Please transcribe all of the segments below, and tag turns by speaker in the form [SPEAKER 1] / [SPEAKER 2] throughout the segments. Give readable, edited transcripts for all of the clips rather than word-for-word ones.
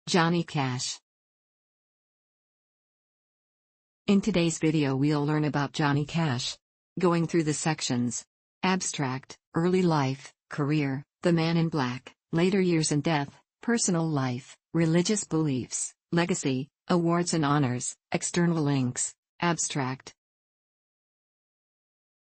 [SPEAKER 1] Johnny Cash. In today's video we'll learn about Johnny Cash. Going through the sections: abstract, early life, career, the man in black, later years and death, personal life, religious beliefs, legacy, awards and honors, external links. Abstract.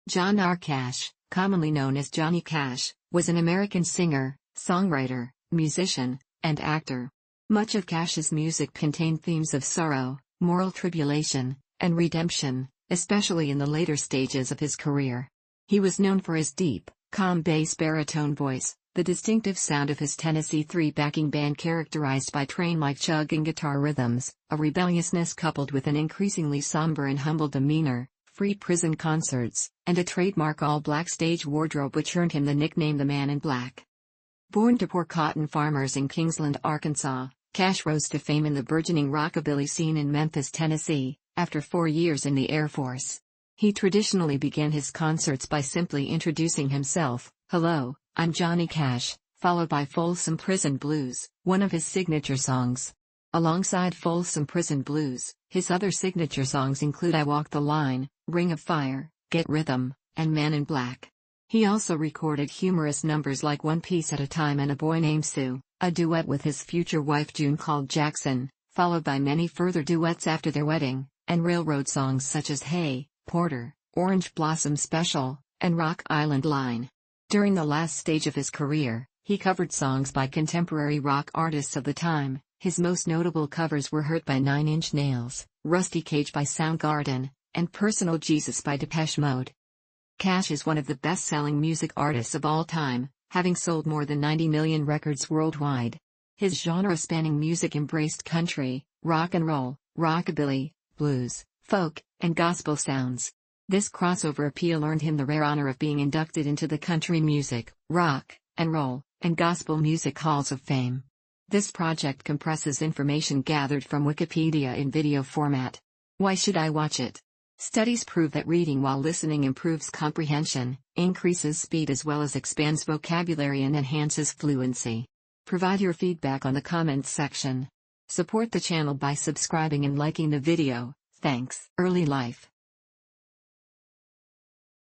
[SPEAKER 1] John R. Cash, commonly known as Johnny Cash, was an American singer, songwriter, musician, and actor. Much of Cash's music contained themes of sorrow, moral tribulation, and redemption, especially in the later stages of his career. He was known for his deep, calm bass baritone voice, the distinctive sound of his Tennessee Three backing band characterized by train-like chugging guitar rhythms, a rebelliousness coupled with an increasingly somber and humble demeanor, free prison concerts, and a trademark all-black stage wardrobe which earned him the nickname the Man in Black. Born to poor cotton farmers in Kingsland, Arkansas, Cash rose to fame in the burgeoning rockabilly scene in Memphis, Tennessee, after 4 years in the Air Force. He traditionally began his concerts by simply introducing himself: "Hello, I'm Johnny Cash," followed by Folsom Prison Blues, one of his signature songs. Alongside Folsom Prison Blues, his other signature songs include I Walk the Line, Ring of Fire, Get Rhythm, and Man in Black. He also recorded humorous numbers like One Piece at a Time and A Boy Named Sue, a duet with his future wife June called Jackson, followed by many further duets after their wedding, and railroad songs such as Hey, Porter, Orange Blossom Special, and Rock Island Line. During the last stage of his career, he covered songs by contemporary rock artists of the time. His most notable covers were Hurt by Nine Inch Nails, Rusty Cage by Soundgarden, and Personal Jesus by Depeche Mode. Cash is one of the best-selling music artists of all time, having sold more than 90 million records worldwide. His genre-spanning music embraced country, rock and roll, rockabilly, blues, folk, and gospel sounds. This crossover appeal earned him the rare honor of being inducted into the Country Music, Rock, and Roll, and Gospel Music Halls of Fame. This project compresses information gathered from Wikipedia in video format. Why should I watch it? Studies prove that reading while listening improves comprehension, increases speed as well as expands vocabulary and enhances fluency. Provide your feedback on the comments section. Support the channel by subscribing and liking the video, thanks. Early life.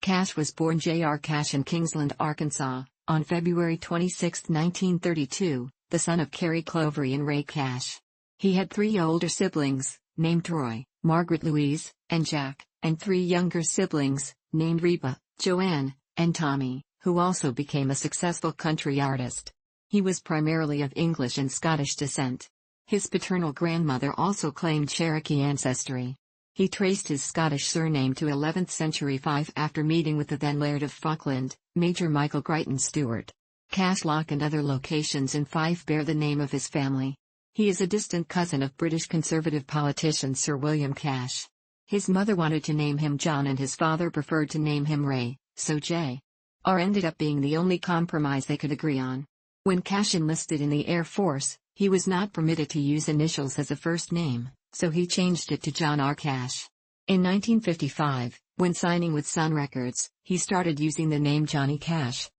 [SPEAKER 1] Cash was born J.R. Cash in Kingsland, Arkansas, on February 26, 1932, the son of Carrie Clovery and Ray Cash. He had 3 older siblings, named Troy, Margaret Louise, and Jack, and 3 younger siblings, named Reba, Joanne, and Tommy, who also became a successful country artist. He was primarily of English and Scottish descent. His paternal grandmother also claimed Cherokee ancestry. He traced his Scottish surname to 11th century Fife after meeting with the then Laird of Falkland, Major Michael Gryton Stewart. Cash Lock and other locations in Fife bear the name of his family. He is a distant cousin of British Conservative politician Sir William Cash. His mother wanted to name him John and his father preferred to name him Ray, so J.R. ended up being the only compromise they could agree on. When Cash enlisted in the Air Force, he was not permitted to use initials as a first name, so he changed it to John R. Cash. In 1955, when signing with Sun Records, he started using the name Johnny Cash.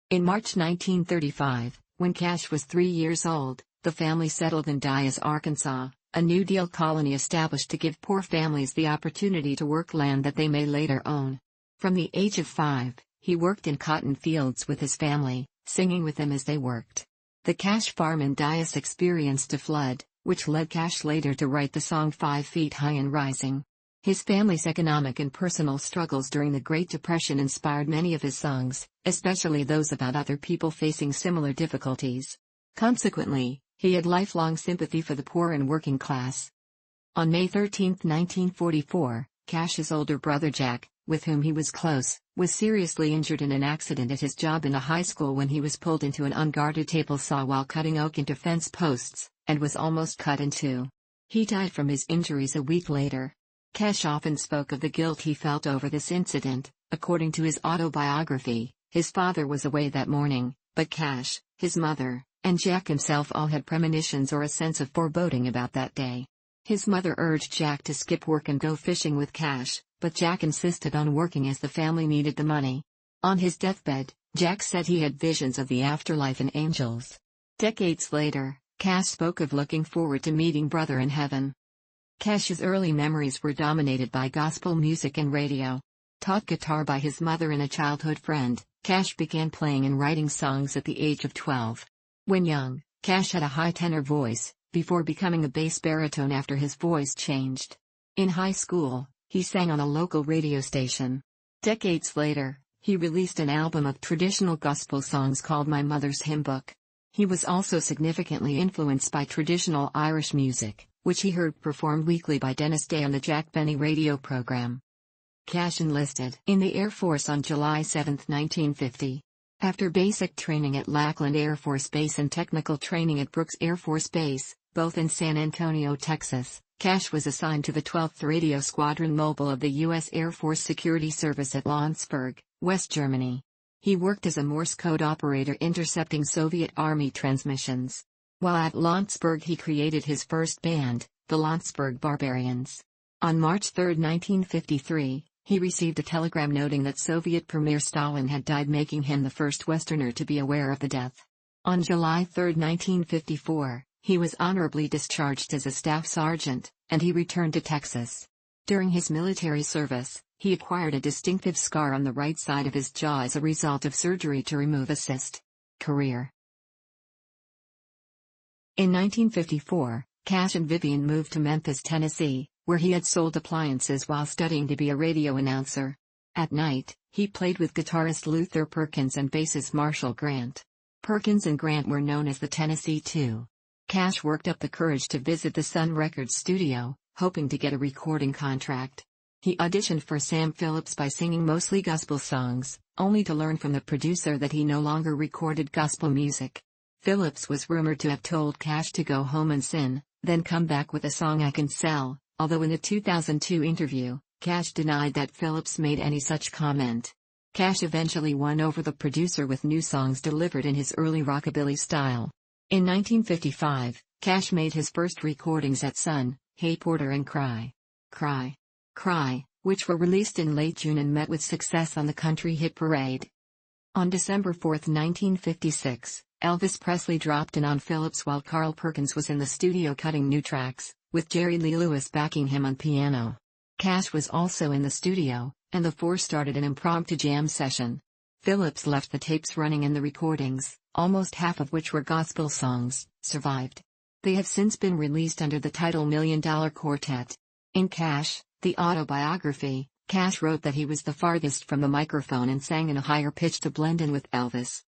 [SPEAKER 1] In March 1935, when Cash was 3 years old, the family settled in Dyess, Arkansas, a New Deal colony established to give poor families the opportunity to work land that they may later own. From the age of 5, he worked in cotton fields with his family, singing with them as they worked. The Cash farm in Dyess experienced a flood, which led Cash later to write the song 5 Feet High and Rising. His family's economic and personal struggles during the Great Depression inspired many of his songs, especially those about other people facing similar difficulties. Consequently, he had lifelong sympathy for the poor and working class. On May 13, 1944, Cash's older brother Jack, with whom he was close, was seriously injured in an accident at his job in a high school when he was pulled into an unguarded table saw while cutting oak into fence posts, and was almost cut in 2. He died from his injuries a week later. Cash often spoke of the guilt he felt over this incident. According to his autobiography, his father was away that morning, but Cash, his mother, and Jack himself all had premonitions or a sense of foreboding about that day. His mother urged Jack to skip work and go fishing with Cash, but Jack insisted on working as the family needed the money. On his deathbed, Jack said he had visions of the afterlife and angels. Decades later, Cash spoke of looking forward to meeting Brother in heaven. Cash's early memories were dominated by gospel music and radio. Taught guitar by his mother and a childhood friend, Cash began playing and writing songs at the age of 12. When young, Cash had a high tenor voice, before becoming a bass baritone after his voice changed. In high school, he sang on a local radio station. Decades later, he released an album of traditional gospel songs called My Mother's Hymn Book. He was also significantly influenced by traditional Irish music, which he heard performed weekly by Dennis Day on the Jack Benny radio program. Cash enlisted in the Air Force on July 7, 1950. After basic training at Lackland Air Force Base and technical training at Brooks Air Force Base, both in San Antonio, Texas, Cash was assigned to the 12th Radio Squadron Mobile of the U.S. Air Force Security Service at Landsberg, West Germany. He worked as a Morse code operator intercepting Soviet Army transmissions. While at Landsberg he created his first band, the Landsberg Barbarians. On March 3, 1953, he received a telegram noting that Soviet Premier Stalin had died, making him the first Westerner to be aware of the death. On July 3, 1954, he was honorably discharged as a staff sergeant, and he returned to Texas. During his military service, he acquired a distinctive scar on the right side of his jaw as a result of surgery to remove a cyst. Career. In 1954, Cash and Vivian moved to Memphis, Tennessee, where he had sold appliances while studying to be a radio announcer. At night, he played with guitarist Luther Perkins and bassist Marshall Grant. Perkins and Grant were known as the Tennessee Two. Cash worked up the courage to visit the Sun Records studio, hoping to get a recording contract. He auditioned for Sam Phillips by singing mostly gospel songs, only to learn from the producer that he no longer recorded gospel music. Phillips was rumored to have told Cash to go home and sin, then come back with a song I can sell, although in the 2002 interview, Cash denied that Phillips made any such comment. Cash eventually won over the producer with new songs delivered in his early rockabilly style. In 1955, Cash made his first recordings at Sun, Hey Porter and Cry, Cry, Cry, which were released in late June and met with success on the country hit parade. On December 4, 1956, Elvis Presley dropped in on Phillips while Carl Perkins was in the studio cutting new tracks, with Jerry Lee Lewis backing him on piano. Cash was also in the studio, and the four started an impromptu jam session. Phillips left the tapes running and the recordings, almost half of which were gospel songs, survived. They have since been released under the title $1 Million Quartet. In Cash, the autobiography, Cash wrote that he was the farthest from the microphone and sang in a higher pitch to blend in with Elvis.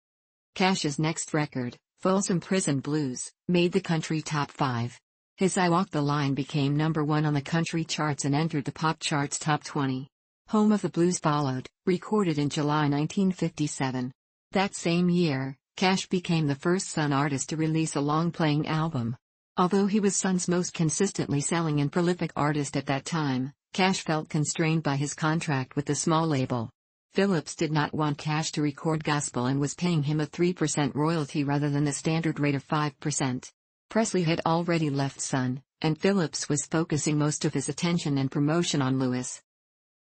[SPEAKER 1] Cash's next record, Folsom Prison Blues, made the country top 5. His I Walk the Line became #1 on the country charts and entered the pop charts top 20. Home of the Blues followed, recorded in July 1957. That same year, Cash became the first Sun artist to release a long-playing album. Although he was Sun's most consistently selling and prolific artist at that time, Cash felt constrained by his contract with the small label. Phillips did not want Cash to record gospel and was paying him a 3% royalty rather than the standard rate of 5%. Presley had already left Sun, and Phillips was focusing most of his attention and promotion on Lewis.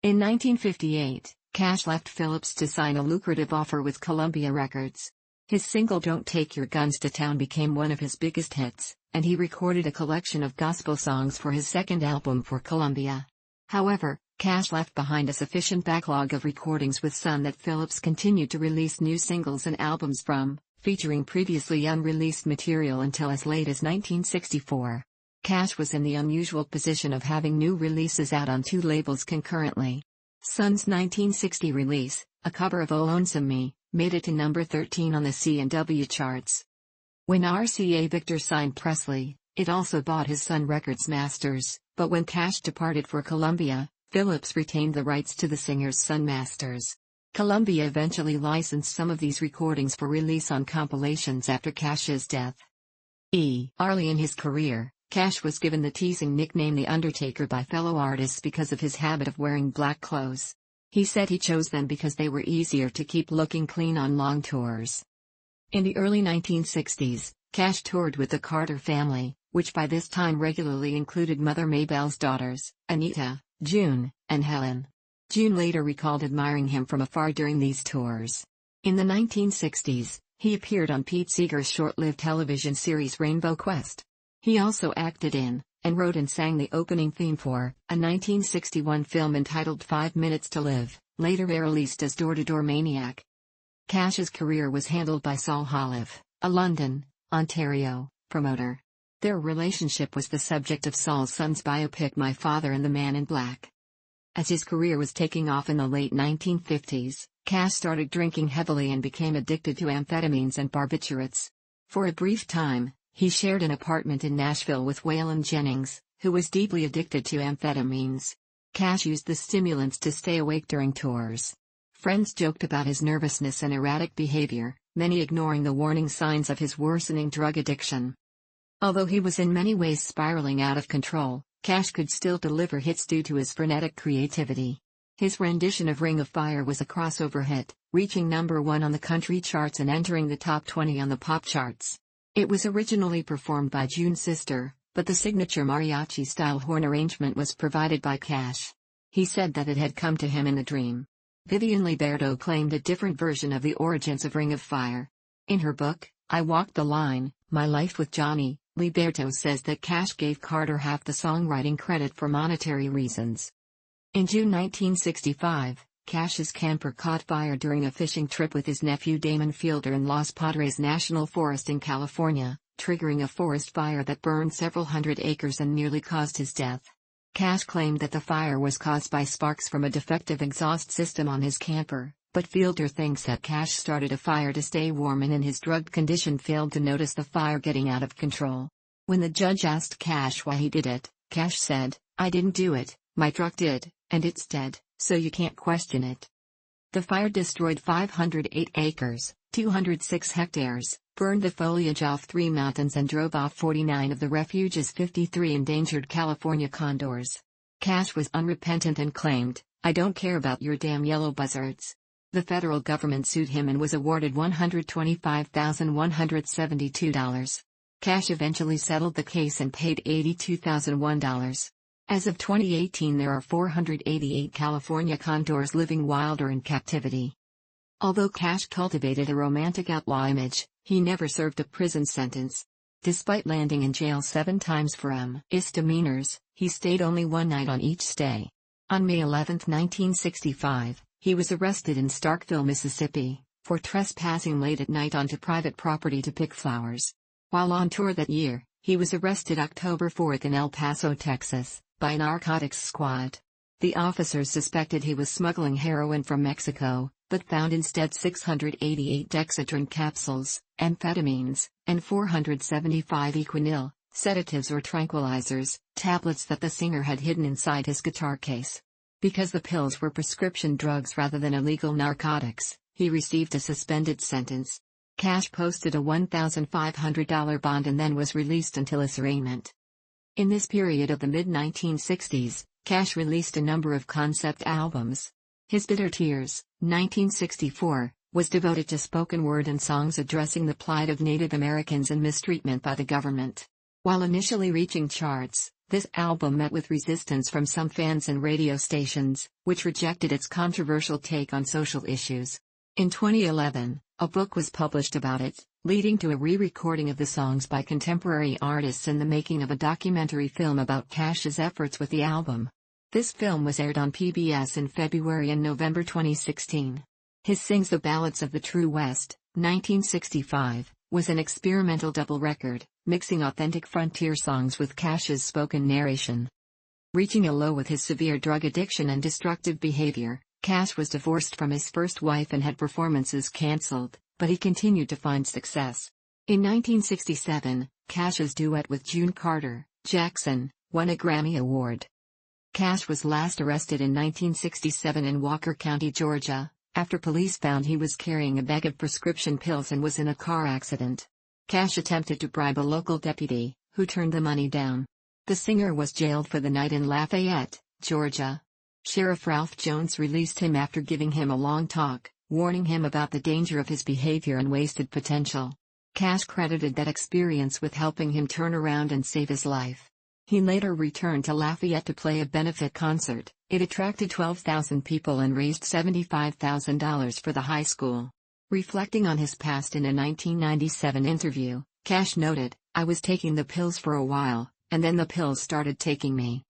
[SPEAKER 1] In 1958, Cash left Phillips to sign a lucrative offer with Columbia Records. His single Don't Take Your Guns to Town became one of his biggest hits, and he recorded a collection of gospel songs for his second album for Columbia. However, Cash left behind a sufficient backlog of recordings with Sun that Phillips continued to release new singles and albums from, featuring previously unreleased material until as late as 1964. Cash was in the unusual position of having new releases out on 2 labels concurrently. Sun's 1960 release, a cover of Oh Lonesome Me, made it to number 13 on the C&W charts. When RCA Victor signed Presley, it also bought his Sun Records masters, but when Cash departed for Columbia, Phillips retained the rights to the singer's Sun masters. Columbia eventually licensed some of these recordings for release on compilations after Cash's death. Early in his career, Cash was given the teasing nickname The Undertaker by fellow artists because of his habit of wearing black clothes. He said he chose them because they were easier to keep looking clean on long tours. In the early 1960s, Cash toured with the Carter family, which by this time regularly included Mother Maybell's daughters, Anita, June, and Helen. June later recalled admiring him from afar during these tours. In the 1960s, He appeared on Pete Seeger's short-lived television series Rainbow Quest. He also acted in, and wrote and sang the opening theme for, a 1961 film entitled 5 Minutes to Live, later released as Door-to-Door Maniac. Cash's career was handled by Saul Holliff, a London, Ontario, promoter. Their relationship was the subject of Saul's son's biopic My Father and the Man in Black. As his career was taking off in the late 1950s, Cash started drinking heavily and became addicted to amphetamines and barbiturates. For a brief time, he shared an apartment in Nashville with Waylon Jennings, who was deeply addicted to amphetamines. Cash used the stimulants to stay awake during tours. Friends joked about his nervousness and erratic behavior, many ignoring the warning signs of his worsening drug addiction. Although he was in many ways spiraling out of control, Cash could still deliver hits due to his frenetic creativity. His rendition of Ring of Fire was a crossover hit, reaching #1 on the country charts and entering the top 20 on the pop charts. It was originally performed by June's sister, but the signature mariachi-style horn arrangement was provided by Cash. He said that it had come to him in a dream. Vivian Liberto claimed a different version of the origins of Ring of Fire. In her book, I Walked the Line, My Life with Johnny, Liberto says that Cash gave Carter half the songwriting credit for monetary reasons. In June 1965, Cash's camper caught fire during a fishing trip with his nephew Damon Fielder in Los Padres National Forest in California, triggering a forest fire that burned several hundred acres and nearly caused his death. Cash claimed that the fire was caused by sparks from a defective exhaust system on his camper, but Fielder thinks that Cash started a fire to stay warm and in his drugged condition failed to notice the fire getting out of control. When the judge asked Cash why he did it, Cash said, "I didn't do it, my truck did, and it's dead, so you can't question it." The fire destroyed 508 acres, 206 hectares, burned the foliage off 3 mountains and drove off 49 of the refuge's 53 endangered California condors. Cash was unrepentant and claimed, "I don't care about your damn yellow buzzards." The federal government sued him and was awarded $125,172. Cash eventually settled the case and paid $82,001. As of 2018, there are 488 California condors living wild or in captivity. Although Cash cultivated a romantic outlaw image, he never served a prison sentence. Despite landing in jail 7 times for misdemeanors, he stayed only 1 night on each stay. On May 11, 1965, he was arrested in Starkville, Mississippi, for trespassing late at night onto private property to pick flowers. While on tour that year, he was arrested October 4 in El Paso, Texas, by a narcotics squad. The officers suspected he was smuggling heroin from Mexico, but found instead 688 Dexedrine capsules, amphetamines, and 475 Equinil, sedatives or tranquilizers, tablets that the singer had hidden inside his guitar case. Because the pills were prescription drugs rather than illegal narcotics, he received a suspended sentence. Cash posted a $1,500 bond and then was released until his arraignment. In this period of the mid-1960s, Cash released a number of concept albums. His Bitter Tears, 1964, was devoted to spoken word and songs addressing the plight of Native Americans and mistreatment by the government. While initially reaching charts, this album met with resistance from some fans and radio stations, which rejected its controversial take on social issues. In 2011, a book was published about it, leading to a re-recording of the songs by contemporary artists and the making of a documentary film about Cash's efforts with the album. This film was aired on PBS in February and November 2016. His Sings the Ballads of the True West, 1965, was an experimental double record, mixing authentic frontier songs with Cash's spoken narration. Reaching a low with his severe drug addiction and destructive behavior, Cash was divorced from his first wife and had performances cancelled, but he continued to find success. In 1967, Cash's duet with June Carter, Jackson, won a Grammy Award. Cash was last arrested in 1967 in Walker County, Georgia, after police found he was carrying a bag of prescription pills and was in a car accident. Cash attempted to bribe a local deputy, who turned the money down. The singer was jailed for the night in Lafayette, Georgia. Sheriff Ralph Jones released him after giving him a long talk, warning him about the danger of his behavior and wasted potential. Cash credited that experience with helping him turn around and save his life. He later returned to Lafayette to play a benefit concert. It attracted 12,000 people and raised $75,000 for the high school. Reflecting on his past in a 1997 interview, Cash noted, "I was taking the pills for a while, and then the pills started taking me."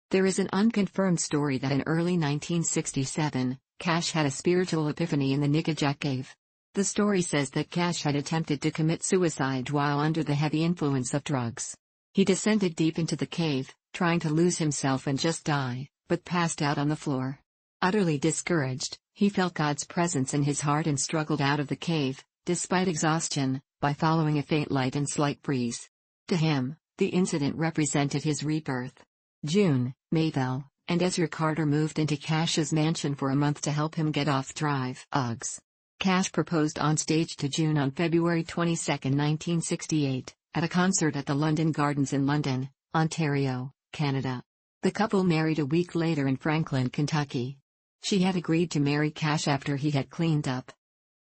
[SPEAKER 1] There is an unconfirmed story that in early 1967, Cash had a spiritual epiphany in the Nickajack Cave. The story says that Cash had attempted to commit suicide while under the heavy influence of drugs. He descended deep into the cave, trying to lose himself and just die, but passed out on the floor. Utterly discouraged, he felt God's presence in his heart and struggled out of the cave, despite exhaustion, by following a faint light and slight breeze. To him, the incident represented his rebirth. June, Mayville, and Ezra Carter moved into Cash's mansion for a month to help him get off drugs. Cash proposed on stage to June on February 22, 1968, at a concert at the London Gardens in London, Ontario, Canada. The couple married a week later in Franklin, Kentucky. She had agreed to marry Cash after he had cleaned up.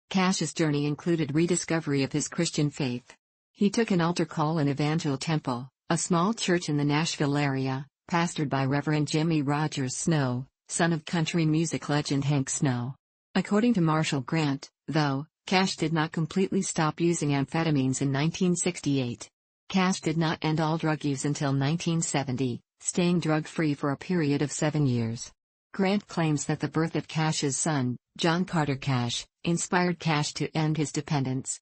[SPEAKER 1] Cash's journey included rediscovery of his Christian faith. He took an altar call in Evangel Temple, a small church in the Nashville area, pastored by Reverend Jimmy Rogers Snow, son of country music legend Hank Snow. According to Marshall Grant, though, Cash did not completely stop using amphetamines in 1968. Cash did not end all drug use until 1970, staying drug-free for a period of 7 years. Grant claims that the birth of Cash's son, John Carter Cash, inspired Cash to end his dependence.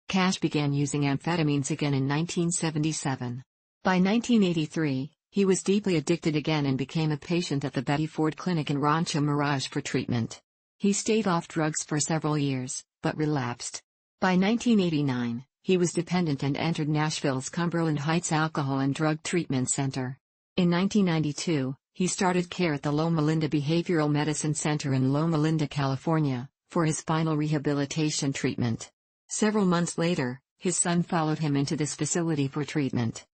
[SPEAKER 1] Cash began using amphetamines again in 1977. By 1983, he was deeply addicted again and became a patient at the Betty Ford Clinic in Rancho Mirage for treatment. He stayed off drugs for several years, but relapsed. By 1989, he was dependent and entered Nashville's Cumberland Heights Alcohol and Drug Treatment Center. In 1992, he started care at the Loma Linda Behavioral Medicine Center in Loma Linda, California, for his final rehabilitation treatment. Several months later, his son followed him into this facility for treatment.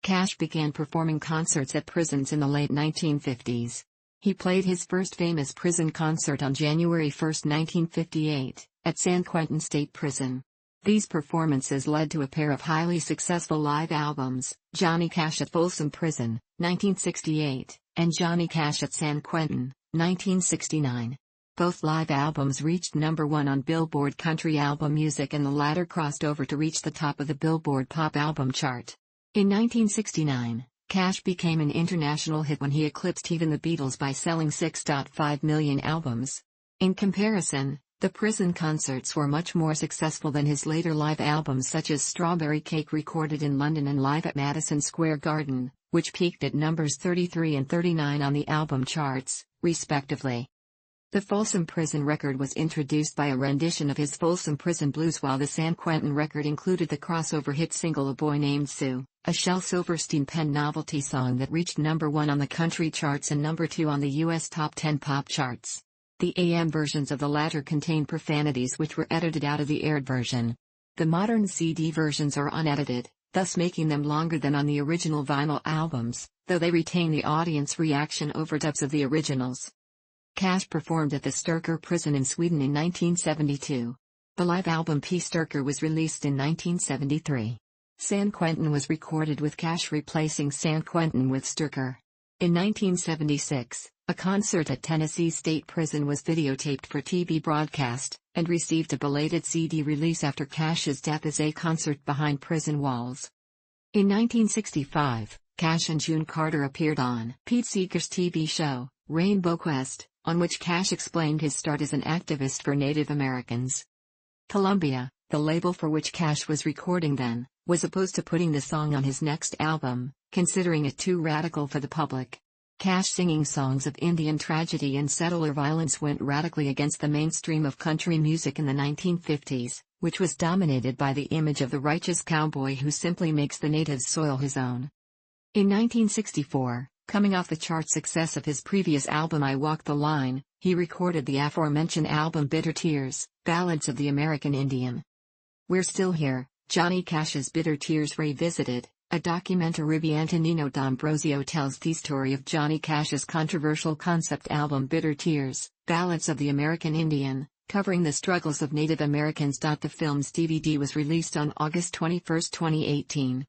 [SPEAKER 1] Cash began performing concerts at prisons in the late 1950s. He played his first famous prison concert on January 1, 1958, at San Quentin State Prison. These performances led to a pair of highly successful live albums, Johnny Cash at Folsom Prison, 1968, and Johnny Cash at San Quentin, 1969. Both live albums reached #1 on Billboard Country Album Music, and the latter crossed over to reach the top of the Billboard Pop Album chart. In 1969, Cash became an international hit when he eclipsed even the Beatles by selling 6.5 million albums. In comparison, the prison concerts were much more successful than his later live albums, such as Strawberry Cake, recorded in London, and Live at Madison Square Garden, which peaked at numbers 33 and 39 on the album charts, respectively. The Folsom Prison record was introduced by a rendition of his Folsom Prison Blues, while the San Quentin record included the crossover hit single A Boy Named Sue, a Shel Silverstein-penned novelty song that reached #1 on the country charts and #2 on the U.S. Top 10 pop charts. The AM versions of the latter contain profanities which were edited out of the aired version. The modern CD versions are unedited, thus making them longer than on the original vinyl albums, though they retain the audience reaction overdubs of the originals. Cash performed at the Sturkö prison in Sweden in 1972. The live album P. Sturkö was released in 1973. San Quentin was recorded with Cash replacing San Quentin with Sturkö. In 1976, a concert at Tennessee State Prison was videotaped for TV broadcast, and received a belated CD release after Cash's death as a concert behind prison walls. In 1965, Cash and June Carter appeared on Pete Seeger's TV show, Rainbow Quest, on which Cash explained his start as an activist for Native Americans. Columbia, the label for which Cash was recording then, was opposed to putting the song on his next album, considering it too radical for the public. Cash singing songs of Indian tragedy and settler violence went radically against the mainstream of country music in the 1950s, which was dominated by the image of the righteous cowboy who simply makes the native soil his own. In 1964, coming off the chart success of his previous album I Walk the Line, he recorded the aforementioned album Bitter Tears, Ballads of the American Indian. We're Still Here, Johnny Cash's Bitter Tears Revisited, a documentary by Antonino D'Ambrosio tells the story of Johnny Cash's controversial concept album Bitter Tears, Ballads of the American Indian, covering the struggles of Native Americans. The film's DVD was released on August 21, 2018.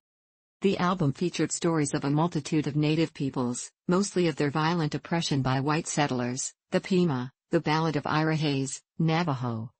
[SPEAKER 1] The album featured stories of a multitude of Native peoples, mostly of their violent oppression by white settlers, the Pima, the Ballad of Ira Hayes, Navajo,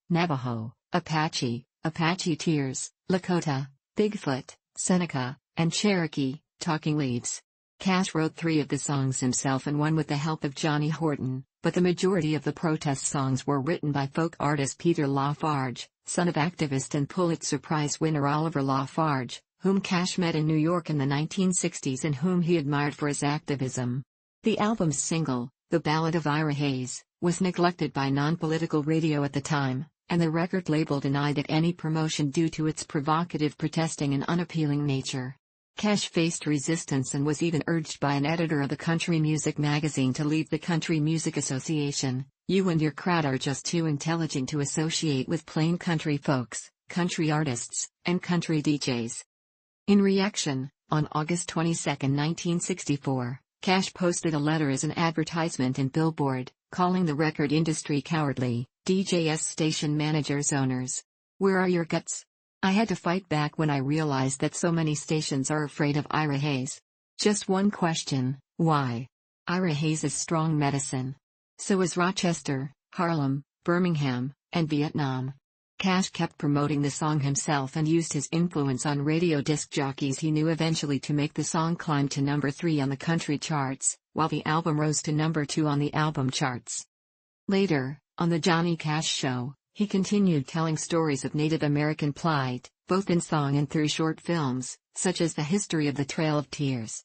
[SPEAKER 1] Apache, Apache Tears, Lakota, Bigfoot, Seneca, and Cherokee, Talking Leaves. Cash wrote 3 of the songs himself and one with the help of Johnny Horton, but the majority of the protest songs were written by folk artist Peter Lafarge, son of activist and Pulitzer Prize winner Oliver Lafarge, whom Cash met in New York in the 1960s and whom he admired for his activism. The album's single, The Ballad of Ira Hayes, was neglected by non-political radio at the time, and the record label denied it any promotion due to its provocative protesting and unappealing nature. Cash faced resistance and was even urged by an editor of the country music magazine to leave the Country Music Association. "You and your crowd are just too intelligent to associate with plain country folks, country artists, and country DJs." In reaction, on August 22, 1964, Cash posted a letter as an advertisement in Billboard, calling the record industry cowardly. DJs station managers owners. "Where are your guts? I had to fight back when I realized that so many stations are afraid of Ira Hayes. Just one question, why? Ira Hayes is strong medicine. So is Rochester, Harlem, Birmingham, and Vietnam." Cash kept promoting the song himself and used his influence on radio disc jockeys he knew eventually to make the song climb to number 3 on the country charts, while the album rose to number 2 on the album charts. Later, on the Johnny Cash Show, he continued telling stories of Native American plight, both in song and through short films, such as The History of the Trail of Tears.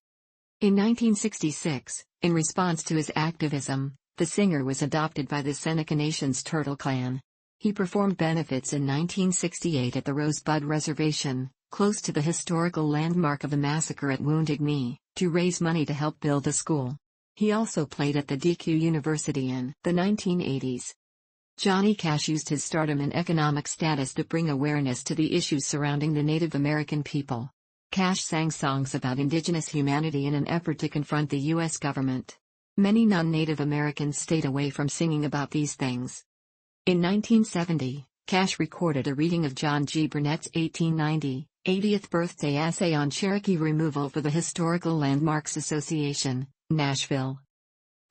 [SPEAKER 1] In 1966, in response to his activism, the singer was adopted by the Seneca Nation's Turtle Clan. He performed benefits in 1968 at the Rosebud Reservation, close to the historical landmark of the massacre at Wounded Knee, to raise money to help build a school. He also played at the DQ University in the 1980s. Johnny Cash used his stardom and economic status to bring awareness to the issues surrounding the Native American people. Cash sang songs about indigenous humanity in an effort to confront the U.S. government. Many non-Native Americans stayed away from singing about these things. In 1970, Cash recorded a reading of John G. Burnett's 1890, 80th birthday essay on Cherokee removal for the Historical Landmarks Association, Nashville.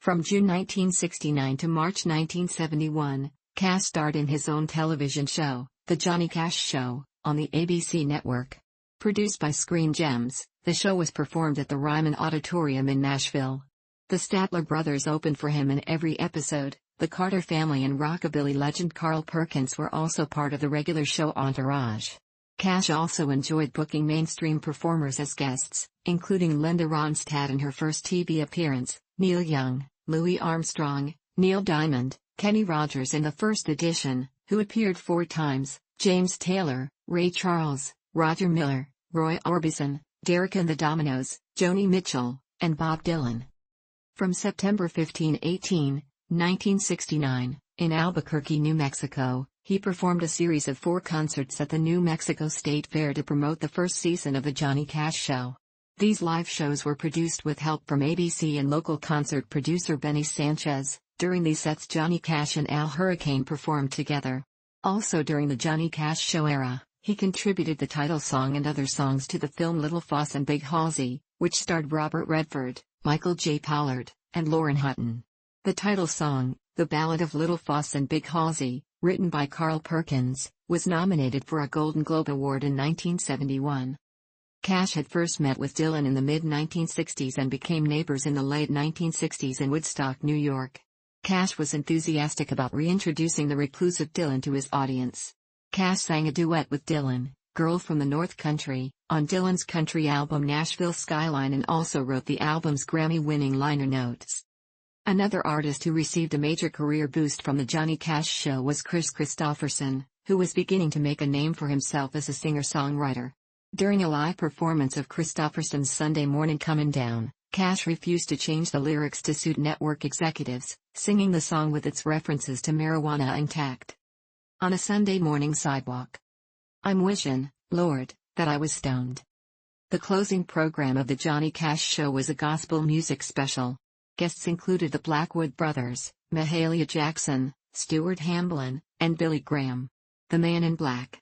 [SPEAKER 1] From June 1969 to March 1971, Cash starred in his own television show, The Johnny Cash Show, on the ABC network. Produced by Screen Gems, the show was performed at the Ryman Auditorium in Nashville. The Statler brothers opened for him in every episode. The Carter family and rockabilly legend Carl Perkins were also part of the regular show entourage. Cash also enjoyed booking mainstream performers as guests, including Linda Ronstadt in her first TV appearance, Neil Young, Louis Armstrong, Neil Diamond, Kenny Rogers in the first edition, who appeared 4 times, James Taylor, Ray Charles, Roger Miller, Roy Orbison, Derek and the Dominos, Joni Mitchell, and Bob Dylan. From September 15–18, 1969, in Albuquerque, New Mexico, he performed a series of 4 concerts at the New Mexico State Fair to promote the first season of The Johnny Cash Show. These live shows were produced with help from ABC and local concert producer Benny Sanchez. During these sets, Johnny Cash and Al Hurricane performed together. Also during the Johnny Cash Show era, he contributed the title song and other songs to the film Little Foss and Big Halsey, which starred Robert Redford, Michael J. Pollard, and Lauren Hutton. The title song, The Ballad of Little Foss and Big Halsey, written by Carl Perkins, was nominated for a Golden Globe Award in 1971. Cash had first met with Dylan in the mid-1960s and became neighbors in the late 1960s in Woodstock, New York. Cash was enthusiastic about reintroducing the reclusive Dylan to his audience. Cash sang a duet with Dylan, Girl from the North Country, on Dylan's country album Nashville Skyline, and also wrote the album's Grammy-winning liner notes. Another artist who received a major career boost from the Johnny Cash Show was Chris Christopherson, who was beginning to make a name for himself as a singer-songwriter. During a live performance of Christopherson's Sunday Morning Comin' Down, Cash refused to change the lyrics to suit network executives, singing the song with its references to marijuana intact. On a Sunday morning sidewalk. I'm wishin', Lord, that I was stoned. The closing program of the Johnny Cash Show was a gospel music special. Guests included the Blackwood Brothers, Mahalia Jackson, Stuart Hamblin, and Billy Graham. The Man in Black.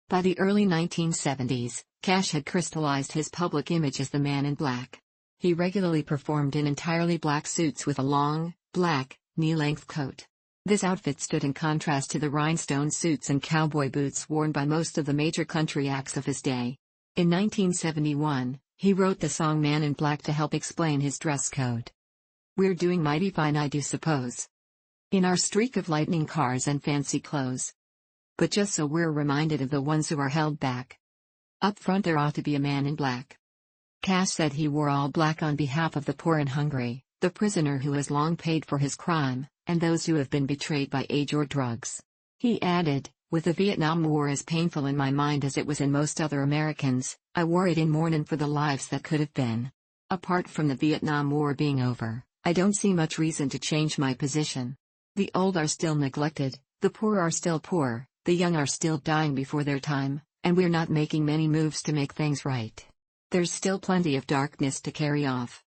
[SPEAKER 1] By the early 1970s, Cash had crystallized his public image as the Man in Black. He regularly performed in entirely black suits with a long, black, knee-length coat. This outfit stood in contrast to the rhinestone suits and cowboy boots worn by most of the major country acts of his day. In 1971, he wrote the song Man in Black to help explain his dress code. "We're doing mighty fine, I do suppose, in our streak of lightning cars and fancy clothes. But just so we're reminded of the ones who are held back. Up front there ought to be a man in black." Cash said he wore all black on behalf of the poor and hungry, the prisoner who has long paid for his crime, and those who have been betrayed by age or drugs. He added, "With the Vietnam War as painful in my mind as it was in most other Americans, I wore it in mourning for the lives that could have been. Apart from the Vietnam War being over, I don't see much reason to change my position. The old are still neglected, the poor are still poor, the young are still dying before their time, and we're not making many moves to make things right. There's still plenty of darkness to carry off."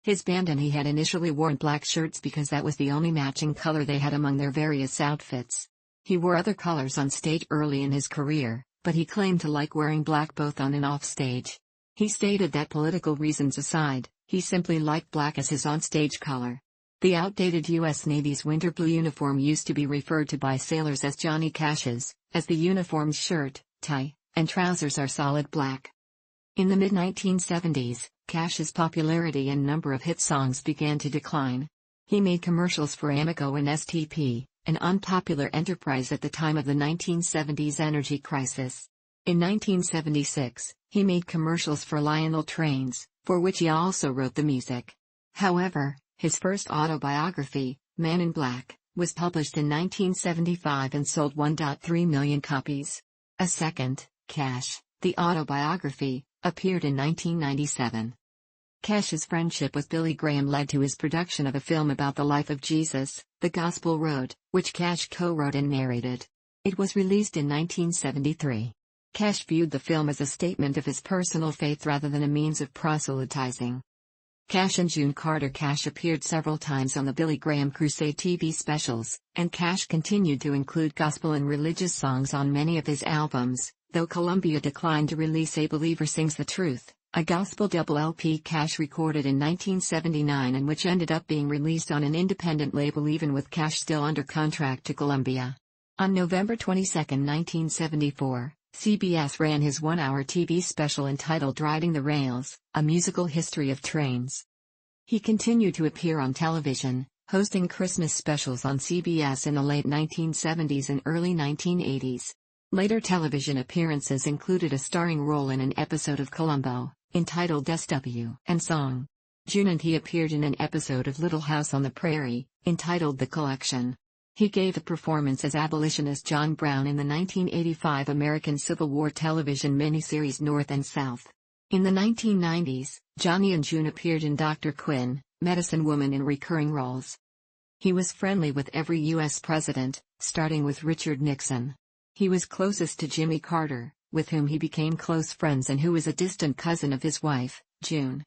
[SPEAKER 1] His band and he had initially worn black shirts because that was the only matching color they had among their various outfits. He wore other colors on stage early in his career, but he claimed to like wearing black both on and off stage. He stated that political reasons aside, he simply liked black as his on-stage color. The outdated U.S. Navy's winter blue uniform used to be referred to by sailors as Johnny Cash's, as the uniform's shirt, tie, and trousers are solid black. In the mid-1970s, Cash's popularity and number of hit songs began to decline. He made commercials for Amoco and STP, an unpopular enterprise at the time of the 1970s energy crisis. In 1976, he made commercials for Lionel Trains, for which he also wrote the music. However, his first autobiography, Man in Black, was published in 1975 and sold 1.3 million copies. A second, Cash, the autobiography, appeared in 1997. Cash's friendship with Billy Graham led to his production of a film about the life of Jesus, The Gospel Road, which Cash co-wrote and narrated. It was released in 1973. Cash viewed the film as a statement of his personal faith rather than a means of proselytizing. Cash and June Carter Cash appeared several times on the Billy Graham Crusade TV specials, and Cash continued to include gospel and religious songs on many of his albums, though Columbia declined to release A Believer Sings the Truth, a gospel double LP Cash recorded in 1979 and which ended up being released on an independent label even with Cash still under contract to Columbia. On November 22, 1974, CBS ran his one-hour TV special entitled Riding the Rails, A Musical History of Trains. He continued to appear on television, hosting Christmas specials on CBS in the late 1970s and early 1980s. Later television appearances included a starring role in an episode of Columbo, entitled SW and Song. June and he appeared in an episode of Little House on the Prairie, entitled The Collection. He gave a performance as abolitionist John Brown in the 1985 American Civil War television miniseries North and South. In the 1990s, Johnny and June appeared in Dr. Quinn, Medicine Woman in recurring roles. He was friendly with every U.S. president, starting with Richard Nixon. He was closest to Jimmy Carter, with whom he became close friends and who was a distant cousin of his wife, June.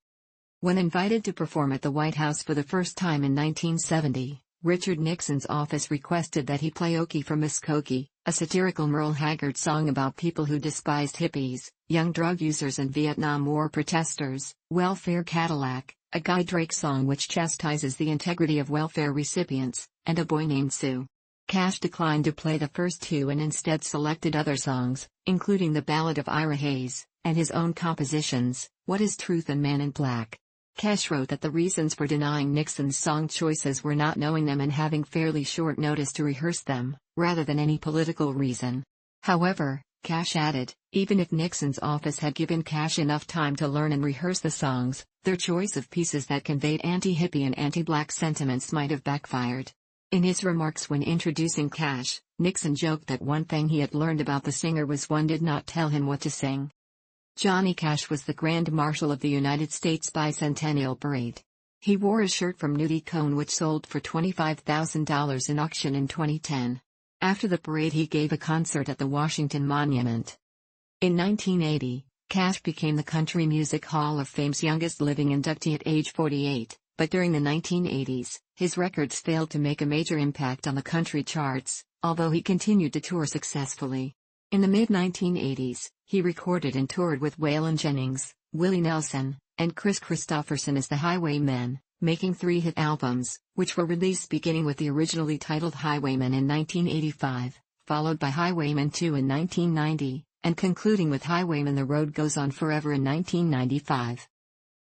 [SPEAKER 1] When invited to perform at the White House for the first time in 1970, Richard Nixon's office requested that he play Okie for Muskogee, a satirical Merle Haggard song about people who despised hippies, young drug users and Vietnam War protesters, Welfare Cadillac, a Guy Drake song which chastises the integrity of welfare recipients, and A Boy Named Sue. Cash declined to play the first two and instead selected other songs, including the Ballad of Ira Hayes, and his own compositions, What is Truth and Man in Black. Cash wrote that the reasons for denying Nixon's song choices were not knowing them and having fairly short notice to rehearse them, rather than any political reason. However, Cash added, even if Nixon's office had given Cash enough time to learn and rehearse the songs, their choice of pieces that conveyed anti-hippie and anti-black sentiments might have backfired. In his remarks when introducing Cash, Nixon joked that one thing he had learned about the singer was one did not tell him what to sing. Johnny Cash was the Grand Marshal of the United States Bicentennial Parade. He wore a shirt from Nudie Cone which sold for $25,000 in auction in 2010. After the parade he gave a concert at the Washington Monument. In 1980, Cash became the Country Music Hall of Fame's youngest living inductee at age 48, but during the 1980s, his records failed to make a major impact on the country charts, although he continued to tour successfully. In the mid-1980s, he recorded and toured with Waylon Jennings, Willie Nelson, and Chris Christopherson as the Highwaymen, making 3 hit albums, which were released beginning with the originally titled Highwayman in 1985, followed by Highwayman 2 in 1990, and concluding with Highwayman The Road Goes On Forever in 1995.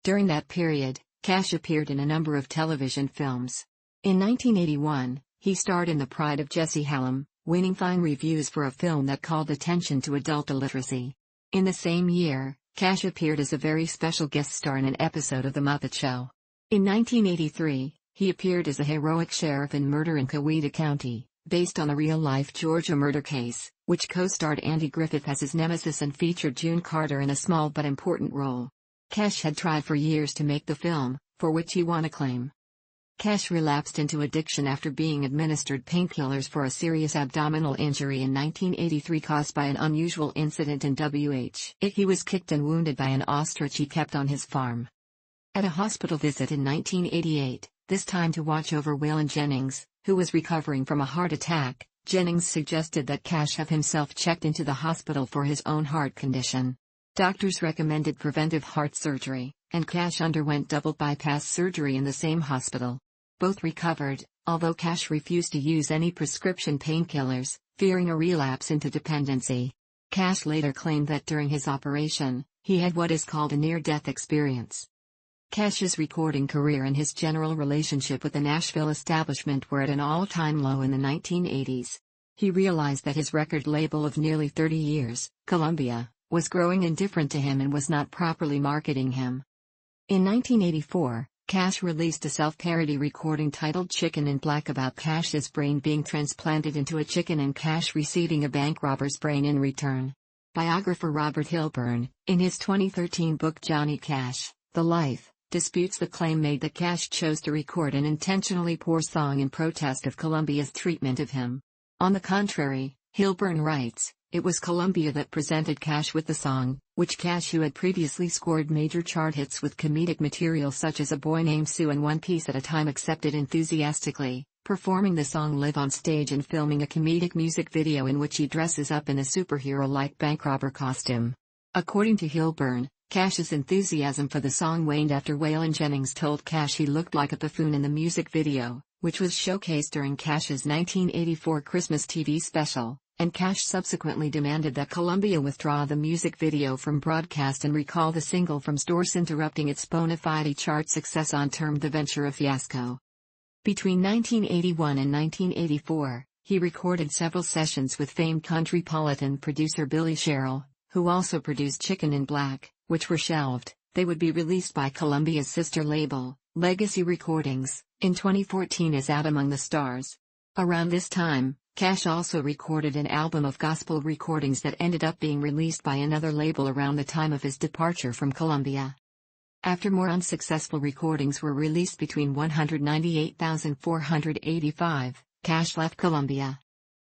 [SPEAKER 1] During that period, Cash appeared in a number of television films. In 1981, he starred in The Pride of Jesse Hallam, winning fine reviews for a film that called attention to adult illiteracy. In the same year, Cash appeared as a very special guest star in an episode of The Muppet Show. In 1983, he appeared as a heroic sheriff in Murder in Coweta County, based on a real-life Georgia murder case, which co-starred Andy Griffith as his nemesis and featured June Carter in a small but important role. Cash had tried for years to make the film, for which he won acclaim. Cash relapsed into addiction after being administered painkillers for a serious abdominal injury in 1983 caused by an unusual incident in He was kicked and wounded by an ostrich he kept on his farm. At a hospital visit in 1988, this time to watch over Waylon Jennings, who was recovering from a heart attack, Jennings suggested that Cash have himself checked into the hospital for his own heart condition. Doctors recommended preventive heart surgery, and Cash underwent double bypass surgery in the same hospital. Both recovered, although Cash refused to use any prescription painkillers, fearing a relapse into dependency. Cash later claimed that during his operation, he had what is called a near-death experience. Cash's recording career and his general relationship with the Nashville establishment were at an all-time low in the 1980s. He realized that his record label of nearly 30 years, Columbia, was growing indifferent to him and was not properly marketing him. In 1984, Cash released a self-parody recording titled Chicken in Black about Cash's brain being transplanted into a chicken and Cash receiving a bank robber's brain in return. Biographer Robert Hilburn, in his 2013 book Johnny Cash, The Life, disputes the claim made that Cash chose to record an intentionally poor song in protest of Columbia's treatment of him. On the contrary, Hilburn writes, it was Columbia that presented Cash with the song, which Cash, who had previously scored major chart hits with comedic material such as A Boy Named Sue and One Piece at a Time, accepted enthusiastically, performing the song live on stage and filming a comedic music video in which he dresses up in a superhero-like bank robber costume. According to Hilburn, Cash's enthusiasm for the song waned after Waylon Jennings told Cash he looked like a buffoon in the music video, which was showcased during Cash's 1984 Christmas TV special, and Cash subsequently demanded that Columbia withdraw the music video from broadcast and recall the single from stores, interrupting its bona fide chart success on termed the venture a fiasco. Between 1981 and 1984, he recorded several sessions with famed countrypolitan producer Billy Sherrill, who also produced Chicken in Black, which were shelved. They would be released by Columbia's sister label, Legacy Recordings, in 2014 as Out Among the Stars. Around this time, Cash also recorded an album of gospel recordings that ended up being released by another label around the time of his departure from Columbia. After more unsuccessful recordings were released between 198,485, Cash left Columbia.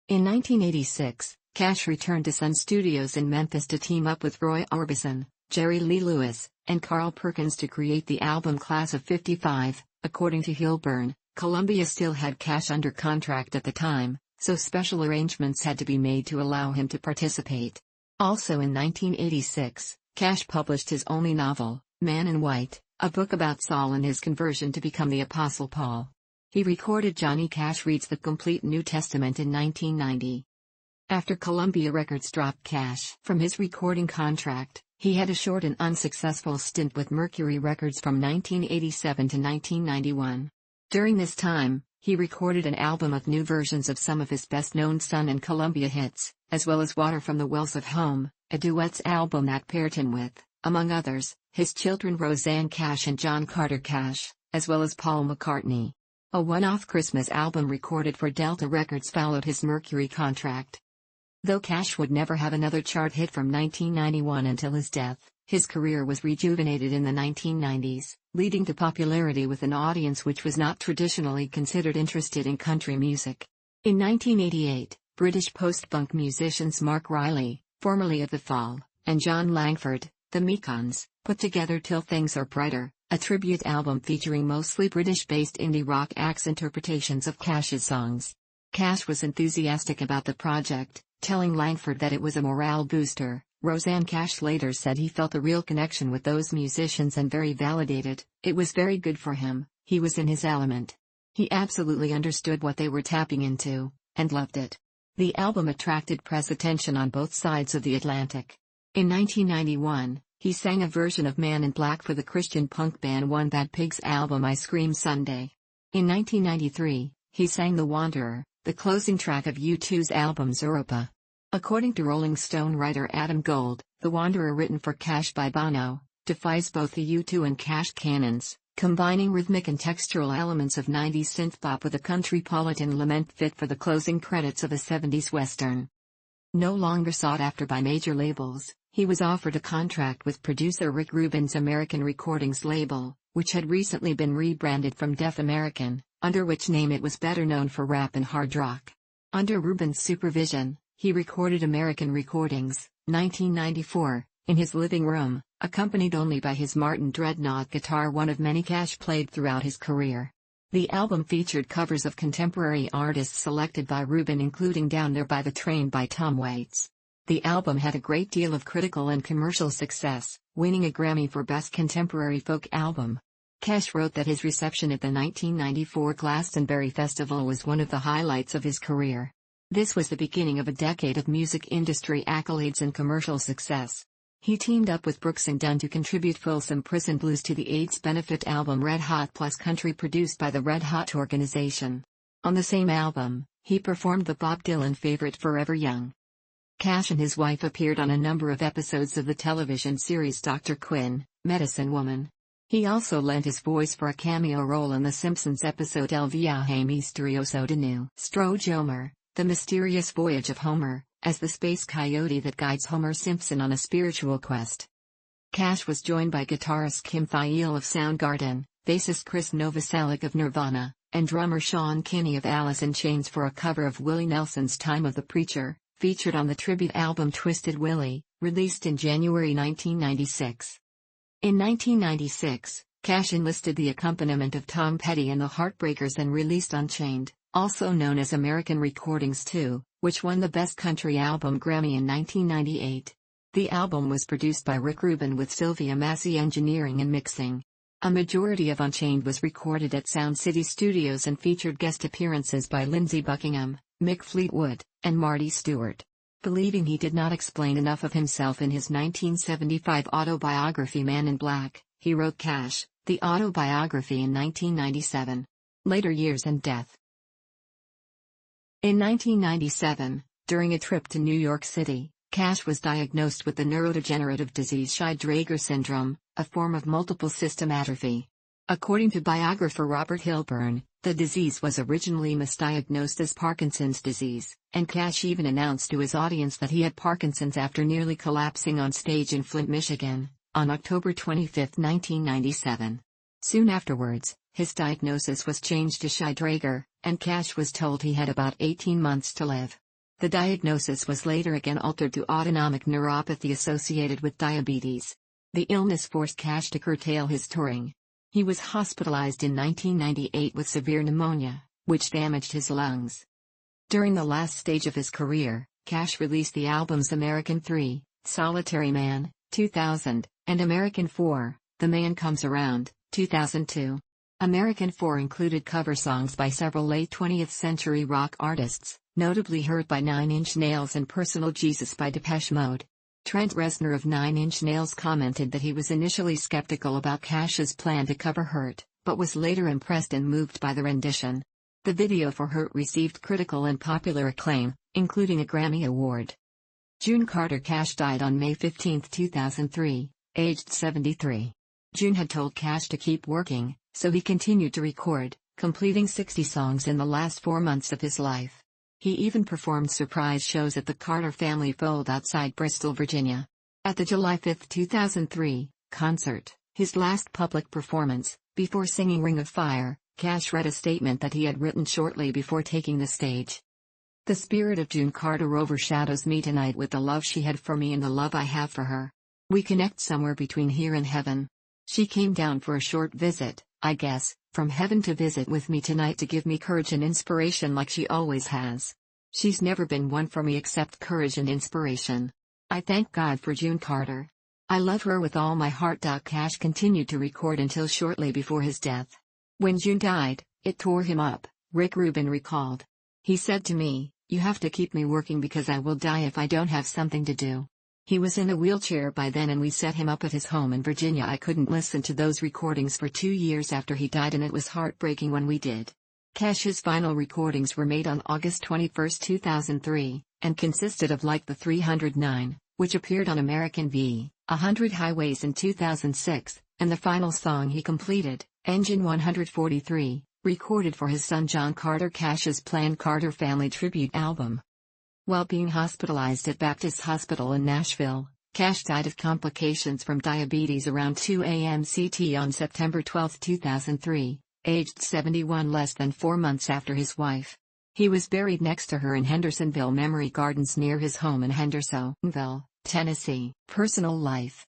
[SPEAKER 1] In 1986, Cash returned to Sun Studios in Memphis to team up with Roy Orbison, Jerry Lee Lewis, and Carl Perkins to create the album Class of '55. According to Hilburn, Columbia still had Cash under contract at the time, so special arrangements had to be made to allow him to participate. Also in 1986, Cash published his only novel, Man in White, a book about Saul and his conversion to become the Apostle Paul. He recorded Johnny Cash Reads the Complete New Testament in 1990. After Columbia Records dropped Cash from his recording contract, he had a short and unsuccessful stint with Mercury Records from 1987 to 1991. During this time, he recorded an album of new versions of some of his best-known Sun and Columbia hits, as well as Water from the Wells of Home, a duets album that paired him with, among others, his children Roseanne Cash and John Carter Cash, as well as Paul McCartney. A one-off Christmas album recorded for Delta Records followed his Mercury contract. Though Cash would never have another chart hit from 1991 until his death, his career was rejuvenated in the 1990s, leading to popularity with an audience which was not traditionally considered interested in country music. In 1988, British post-punk musicians Mark Riley, formerly of The Fall, and John Langford, the Mekons, put together Till Things Are Brighter, a tribute album featuring mostly British-based indie rock acts' interpretations of Cash's songs. Cash was enthusiastic about the project, telling Langford that it was a morale booster. Roseanne Cash later said he felt a real connection with those musicians and very validated. It was very good for him, He was in his element. He absolutely understood what they were tapping into, and loved it. The album attracted press attention on both sides of the Atlantic. In 1991, he sang a version of Man in Black for the Christian punk band One Bad Pig's album I Scream Sunday. In 1993, he sang The Wanderer, the closing track of U2's album Europa. According to Rolling Stone writer Adam Gold, The Wanderer, written for Cash by Bono, defies both the U2 and Cash canons, combining rhythmic and textural elements of 90s synthpop with a countrypolitan lament fit for the closing credits of a 70s western. No longer sought after by major labels, he was offered a contract with producer Rick Rubin's American Recordings label, which had recently been rebranded from Def American, under which name it was better known for rap and hard rock. Under Rubin's supervision, he recorded American Recordings, 1994, in his living room, accompanied only by his Martin Dreadnought guitar, one of many Cash played throughout his career. The album featured covers of contemporary artists selected by Rubin, including Down There by the Train by Tom Waits. The album had a great deal of critical and commercial success, winning a Grammy for Best Contemporary Folk Album. Cash wrote that his reception at the 1994 Glastonbury Festival was one of the highlights of his career. This was the beginning of a decade of music industry accolades and commercial success. He teamed up with Brooks and Dunn to contribute Folsom Prison Blues to the AIDS benefit album Red Hot Plus Country, produced by the Red Hot Organization. On the same album, he performed the Bob Dylan favorite Forever Young. Cash and his wife appeared on a number of episodes of the television series Dr. Quinn, Medicine Woman. He also lent his voice for a cameo role in The Simpsons episode El Viaje Misterioso de Nuestro Homer, The Mysterious Voyage of Homer, as the space coyote that guides Homer Simpson on a spiritual quest. Cash was joined by guitarist Kim Thayil of Soundgarden, bassist Chris Novoselic of Nirvana, and drummer Sean Kinney of Alice in Chains for a cover of Willie Nelson's Time of the Preacher, featured on the tribute album Twisted Willie, released in January 1996. In 1996, Cash enlisted the accompaniment of Tom Petty and the Heartbreakers and released Unchained, also known as American Recordings 2, which won the Best Country Album Grammy in 1998. The album was produced by Rick Rubin with Sylvia Massey engineering and mixing. A majority of Unchained was recorded at Sound City Studios and featured guest appearances by Lindsey Buckingham, Mick Fleetwood, and Marty Stewart. Believing he did not explain enough of himself in his 1975 autobiography Man in Black, he wrote Cash, the autobiography, in 1997. Later years and death. In 1997, during a trip to New York City, Cash was diagnosed with the neurodegenerative disease Shy-Drager syndrome, a form of multiple system atrophy. According to biographer Robert Hilburn, the disease was originally misdiagnosed as Parkinson's disease, and Cash even announced to his audience that he had Parkinson's after nearly collapsing on stage in Flint, Michigan, on October 25, 1997. Soon afterwards, his diagnosis was changed to Shy-Drager, and Cash was told he had about 18 months to live. The diagnosis was later again altered to autonomic neuropathy associated with diabetes. The illness forced Cash to curtail his touring. He was hospitalized in 1998 with severe pneumonia, which damaged his lungs. During the last stage of his career, Cash released the albums American 3, Solitary Man, 2000, and American 4, The Man Comes Around, 2002. American 4 included cover songs by several late 20th century rock artists, notably Hurt by Nine Inch Nails and Personal Jesus by Depeche Mode. Trent Reznor of Nine Inch Nails commented that he was initially skeptical about Cash's plan to cover Hurt, but was later impressed and moved by the rendition. The video for Hurt received critical and popular acclaim, including a Grammy Award. June Carter Cash died on May 15, 2003, aged 73. June had told Cash to keep working, so he continued to record, completing 60 songs in the last 4 months of his life. He even performed surprise shows at the Carter family fold outside Bristol, Virginia. At the July 5, 2003, concert, his last public performance, before singing Ring of Fire, Cash read a statement that he had written shortly before taking the stage. The spirit of June Carter overshadows me tonight with the love she had for me and the love I have for her. We connect somewhere between here and heaven. She came down for a short visit, I guess, from heaven to visit with me tonight to give me courage and inspiration like she always has. She's never been one for me except courage and inspiration. I thank God for June Carter. I love her with all my heart. Cash continued to record until shortly before his death. When June died, it tore him up, Rick Rubin recalled. He said to me, "You have to keep me working because I will die if I don't have something to do." He was in a wheelchair by then and we set him up at his home in Virginia. I couldn't listen to those recordings for 2 years after he died and it was heartbreaking when we did. Cash's final recordings were made on August 21, 2003, and consisted of Like the 309, which appeared on American V. 100 Highways in 2006, and the final song he completed, Engine 143, recorded for his son John Carter. Cash's planned Carter Family Tribute album. While being hospitalized at Baptist Hospital in Nashville, Cash died of complications from diabetes around 2 a.m. CT on September 12, 2003, aged 71, less than 4 months after his wife. He was buried next to her in Hendersonville Memory Gardens near his home in Hendersonville, Tennessee. Personal life.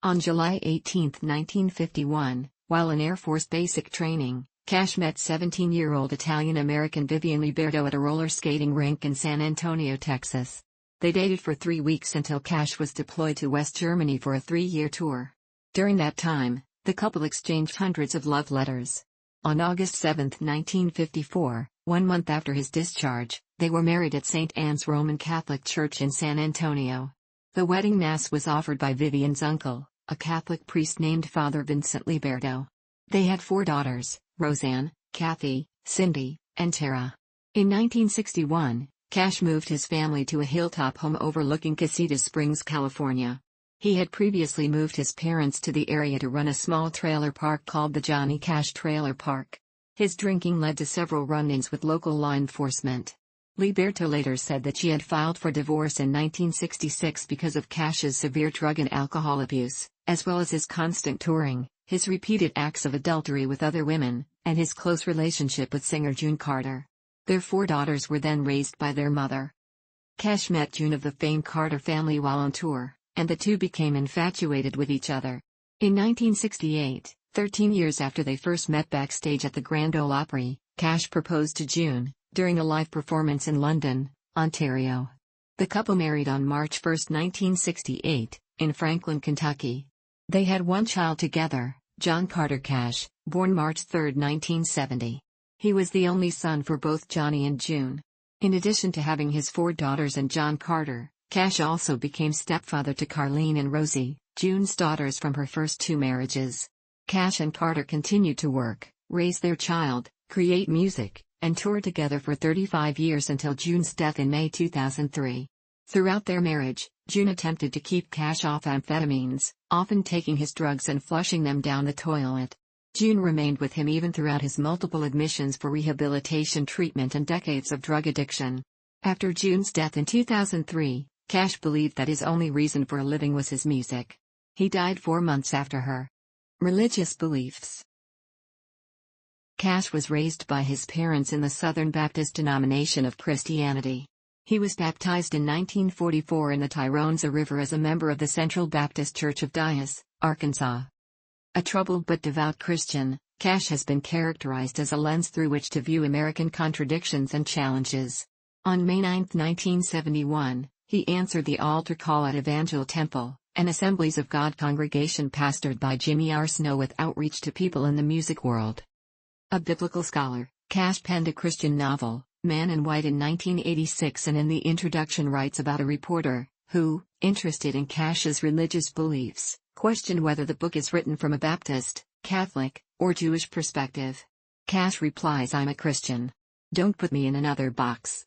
[SPEAKER 1] On July 18, 1951, while in Air Force basic training, Cash met 17-year-old Italian-American Vivian Liberto at a roller skating rink in San Antonio, Texas. They dated for 3 weeks until Cash was deployed to West Germany for a 3-year tour. During that time, the couple exchanged hundreds of love letters. On August 7, 1954, 1 month after his discharge, they were married at St. Anne's Roman Catholic Church in San Antonio. The wedding mass was offered by Vivian's uncle, a Catholic priest named Father Vincent Liberto. They had 4 daughters, Roseanne, Kathy, Cindy, and Tara. In 1961, Cash moved his family to a hilltop home overlooking Casitas Springs, California. He had previously moved his parents to the area to run a small trailer park called the Johnny Cash Trailer Park. His drinking led to several run-ins with local law enforcement. Liberto later said that she had filed for divorce in 1966 because of Cash's severe drug and alcohol abuse, as well as his constant touring, his repeated acts of adultery with other women, and his close relationship with singer June Carter. Their 4 daughters were then raised by their mother. Cash met June of the famed Carter family while on tour, and the two became infatuated with each other. In 1968, 13 years after they first met backstage at the Grand Ole Opry, Cash proposed to June, during a live performance in London, Ontario. The couple married on March 1, 1968, in Franklin, Kentucky. They had 1 child together, John Carter Cash, born March 3, 1970. He was the only son for both Johnny and June. In addition to having his 4 daughters and John Carter, Cash also became stepfather to Carlene and Rosie, June's daughters from her first 2 marriages. Cash and Carter continued to work, raise their child, create music, and tour together for 35 years until June's death in May 2003. Throughout their marriage, June attempted to keep Cash off amphetamines, often taking his drugs and flushing them down the toilet. June remained with him even throughout his multiple admissions for rehabilitation treatment and decades of drug addiction. After June's death in 2003, Cash believed that his only reason for living was his music. He died 4 months after her. Religious beliefs. Cash was raised by his parents in the Southern Baptist denomination of Christianity. He was baptized in 1944 in the Tyrone River as a member of the Central Baptist Church of Dyess, Arkansas. A troubled but devout Christian, Cash has been characterized as a lens through which to view American contradictions and challenges. On May 9, 1971, he answered the altar call at Evangel Temple, an Assemblies of God congregation pastored by Jimmy R. Snow with outreach to people in the music world. A biblical scholar, Cash penned a Christian novel, Man in White, in 1986, and in the introduction writes about a reporter who, interested in Cash's religious beliefs, questioned whether the book is written from a Baptist, Catholic, or Jewish perspective. Cash replies, "I'm a Christian. Don't put me in another box."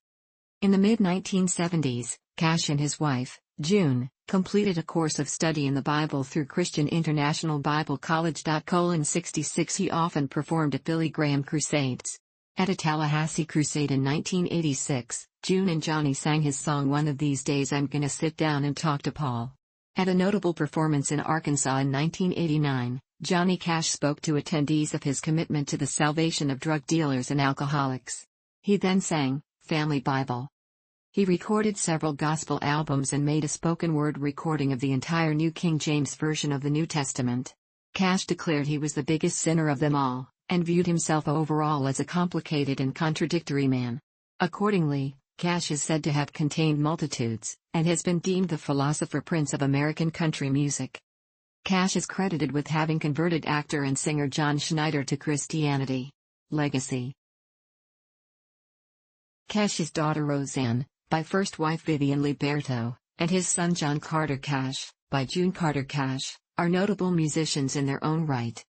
[SPEAKER 1] In the mid-1970s, Cash and his wife, June, completed a course of study in the Bible through Christian International Bible College. 66 He often performed at Billy Graham crusades. At a Tallahassee crusade in 1986, June and Johnny sang his song "One of These Days I'm Gonna Sit Down and Talk to Paul." At a notable performance in Arkansas in 1989, Johnny Cash spoke to attendees of his commitment to the salvation of drug dealers and alcoholics. He then sang Family Bible. He recorded several gospel albums and made a spoken word recording of the entire New King James Version of the New Testament. Cash declared he was the biggest sinner of them all, and viewed himself overall as a complicated and contradictory man. Accordingly, Cash is said to have contained multitudes, and has been deemed the philosopher prince of American country music. Cash is credited with having converted actor and singer John Schneider to Christianity. Legacy. Cash's daughter Roseanne, by first wife Vivian Liberto, and his son John Carter Cash, by June Carter Cash, are notable musicians in their own right.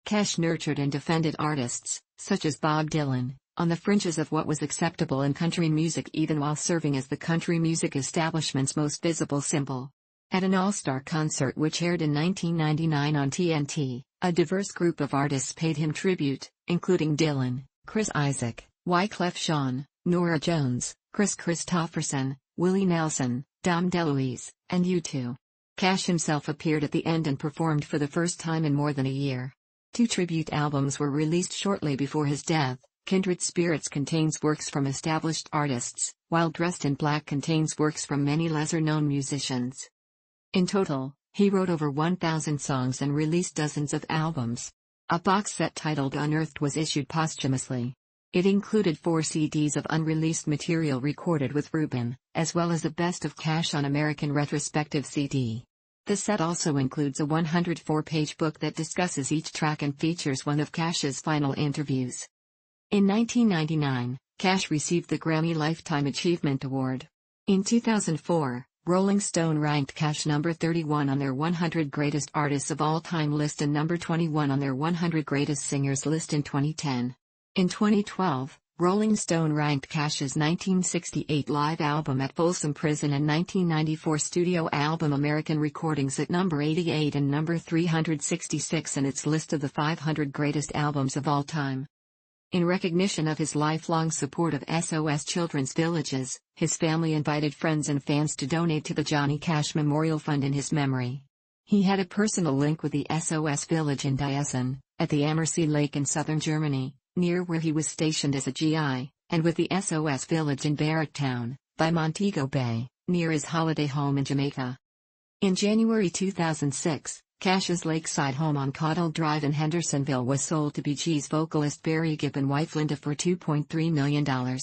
[SPEAKER 1] Cash nurtured and defended artists, such as Bob Dylan, on the fringes of what was acceptable in country music, even while serving as the country music establishment's most visible symbol. At an all-star concert which aired in 1999 on TNT, a diverse group of artists paid him tribute, including Dylan, Chris Isaak, Wyclef Jean, Norah Jones, Chris Christopherson, Willie Nelson, Dom DeLuise, and U2. Cash himself appeared at the end and performed for the first time in more than a year. 2 tribute albums were released shortly before his death. Kindred Spirits contains works from established artists, while Dressed in Black contains works from many lesser-known musicians. In total, he wrote over 1,000 songs and released dozens of albums. A box set titled Unearthed was issued posthumously. It included 4 CDs of unreleased material recorded with Rubin, as well as a Best of Cash on American retrospective CD. The set also includes a 104-page book that discusses each track and features one of Cash's final interviews. In 1999, Cash received the Grammy Lifetime Achievement Award. In 2004, Rolling Stone ranked Cash number 31 on their 100 Greatest Artists of All Time list and number 21 on their 100 Greatest Singers list in 2010. In 2012, Rolling Stone ranked Cash's 1968 live album at Folsom Prison and 1994 studio album American Recordings at number 88 and number 366 in its list of the 500 greatest albums of all time. In recognition of his lifelong support of SOS Children's Villages, his family invited friends and fans to donate to the Johnny Cash Memorial Fund in his memory. He had a personal link with the SOS Village in Diessen, at the Ammersee Lake in southern Germany, near where he was stationed as a GI, and with the SOS Village in Barracktown, by Montego Bay, near his holiday home in Jamaica. In January 2006, Cash's lakeside home on Caudle Drive in Hendersonville was sold to Bee Gees vocalist Barry Gibb and wife Linda for $2.3 million.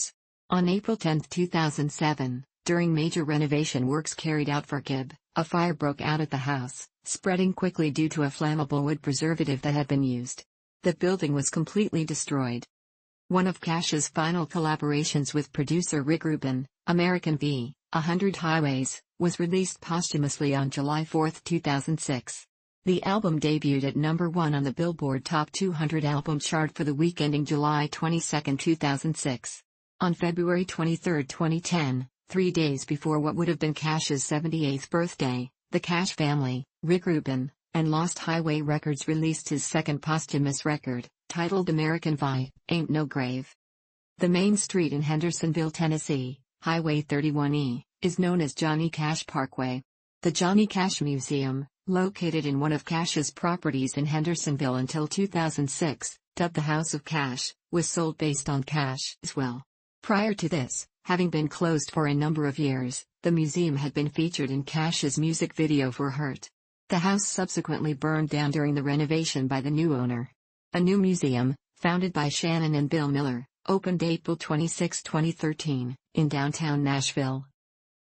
[SPEAKER 1] On April 10, 2007, during major renovation works carried out for Gibb, a fire broke out at the house, spreading quickly due to a flammable wood preservative that had been used. The building was completely destroyed. One of Cash's final collaborations with producer Rick Rubin, American V. 100 Highways, was released posthumously on July 4, 2006. The album debuted at number 1 on the Billboard Top 200 album chart for the week ending July 22, 2006. On February 23, 2010, 3 days before what would have been Cash's 78th birthday, the Cash family, Rick Rubin, and Lost Highway Records released his second posthumous record, titled American Vi, Ain't No Grave. The main street in Hendersonville, Tennessee, Highway 31E, is known as Johnny Cash Parkway. The Johnny Cash Museum, located in one of Cash's properties in Hendersonville until 2006, dubbed the House of Cash, was sold based on Cash's will. Prior to this, having been closed for a number of years, the museum had been featured in Cash's music video for Hurt. The house subsequently burned down during the renovation by the new owner. A new museum, founded by Shannon and Bill Miller, opened April 26, 2013, in downtown Nashville.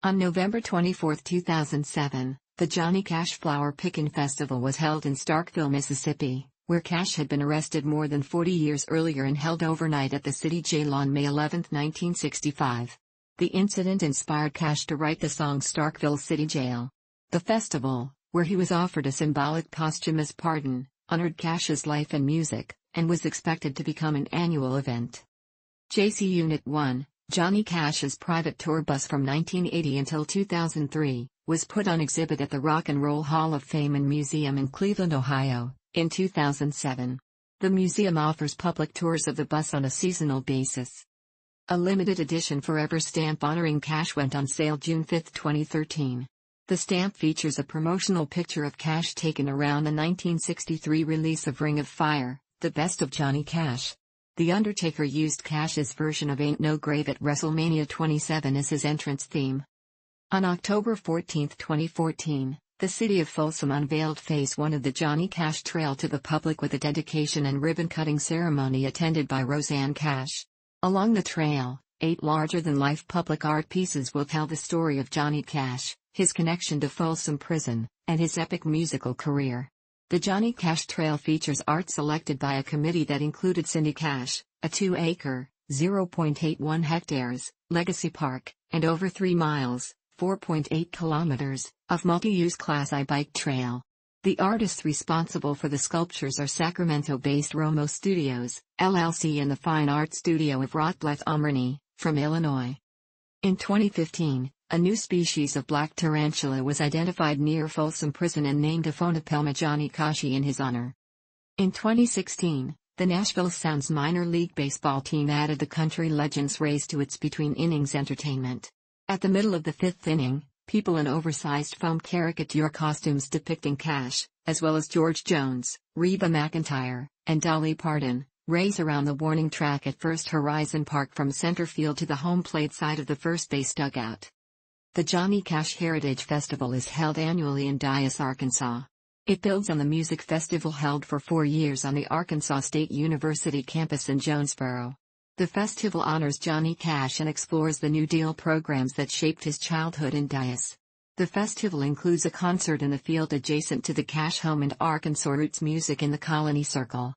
[SPEAKER 1] On November 24, 2007, the Johnny Cash Flower Pickin' Festival was held in Starkville, Mississippi, where Cash had been arrested more than 40 years earlier and held overnight at the city jail on May 11, 1965. The incident inspired Cash to write the song Starkville City Jail. The festival, where he was offered a symbolic posthumous pardon, honored Cash's life and music, and was expected to become an annual event. JC Unit 1, Johnny Cash's private tour bus from 1980 until 2003, was put on exhibit at the Rock and Roll Hall of Fame and Museum in Cleveland, Ohio, in 2007. The museum offers public tours of the bus on a seasonal basis. A limited edition forever stamp honoring Cash went on sale June 5, 2013. The stamp features a promotional picture of Cash taken around the 1963 release of Ring of Fire, the best of Johnny Cash. The Undertaker used Cash's version of Ain't No Grave at WrestleMania 27 as his entrance theme. On October 14, 2014, the city of Folsom unveiled Phase 1 of the Johnny Cash Trail to the public with a dedication and ribbon-cutting ceremony attended by Roseanne Cash. Along the trail, 8 larger-than-life public art pieces will tell the story of Johnny Cash, his connection to Folsom Prison, and his epic musical career. The Johnny Cash Trail features art selected by a committee that included Cindy Cash, a 2-acre, 0.81 hectares, legacy park, and over 3 miles, 4.8 kilometers, of multi-use Class I bike trail. The artists responsible for the sculptures are Sacramento-based Romo Studios, LLC and the Fine Art Studio of Rotblat Omrny, from Illinois. In 2015, a new species of black tarantula was identified near Folsom Prison and named ffmpeg Johnny Cash in his honor. In 2016, the Nashville Sounds minor league baseball team added the country legends race to its between-innings entertainment. At the middle of the 5th inning, people in oversized foam caricature costumes depicting Cash, as well as George Jones, Reba McEntire, and Dolly Parton, race around the warning track at First Horizon Park from center field to the home plate side of the first base dugout. The Johnny Cash Heritage Festival is held annually in Dyess, Arkansas. It builds on the music festival held for 4 years on the Arkansas State University campus in Jonesboro. The festival honors Johnny Cash and explores the New Deal programs that shaped his childhood in Dyess. The festival includes a concert in the field adjacent to the Cash home and Arkansas Roots Music in the Colony Circle.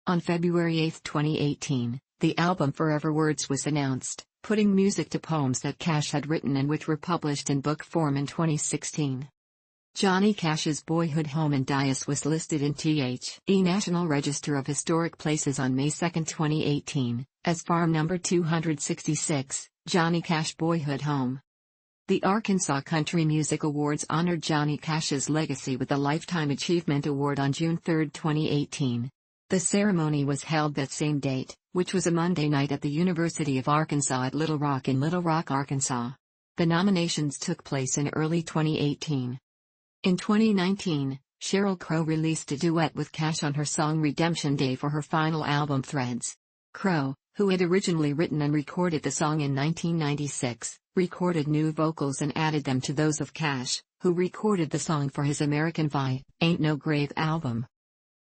[SPEAKER 1] On February 8, 2018, the album Forever Words was announced, putting music to poems that Cash had written and which were published in book form in 2016. Johnny Cash's boyhood home in Dyess was listed in the National Register of Historic Places on May 2, 2018, as farm number 266, Johnny Cash Boyhood Home. The Arkansas Country Music Awards honored Johnny Cash's legacy with the Lifetime Achievement Award on June 3, 2018. The ceremony was held that same date, which was a Monday night at the University of Arkansas at Little Rock in Little Rock, Arkansas. The nominations took place in early 2018. In 2019, Sheryl Crow released a duet with Cash on her song Redemption Day for her final album Threads. Crow, who had originally written and recorded the song in 1996, recorded new vocals and added them to those of Cash, who recorded the song for his American Pie, Ain't No Grave album.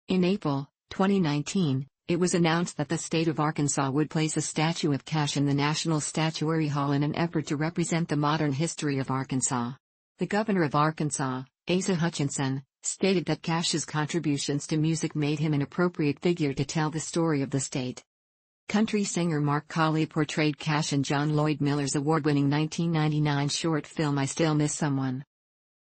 [SPEAKER 1] In April 2019, it was announced that the state of Arkansas would place a statue of Cash in the National Statuary Hall in an effort to represent the modern history of Arkansas. The governor of Arkansas, Asa Hutchinson, stated that Cash's contributions to music made him an appropriate figure to tell the story of the state. Country singer Mark Colley portrayed Cash in John Lloyd Miller's award-winning 1999 short film I Still Miss Someone.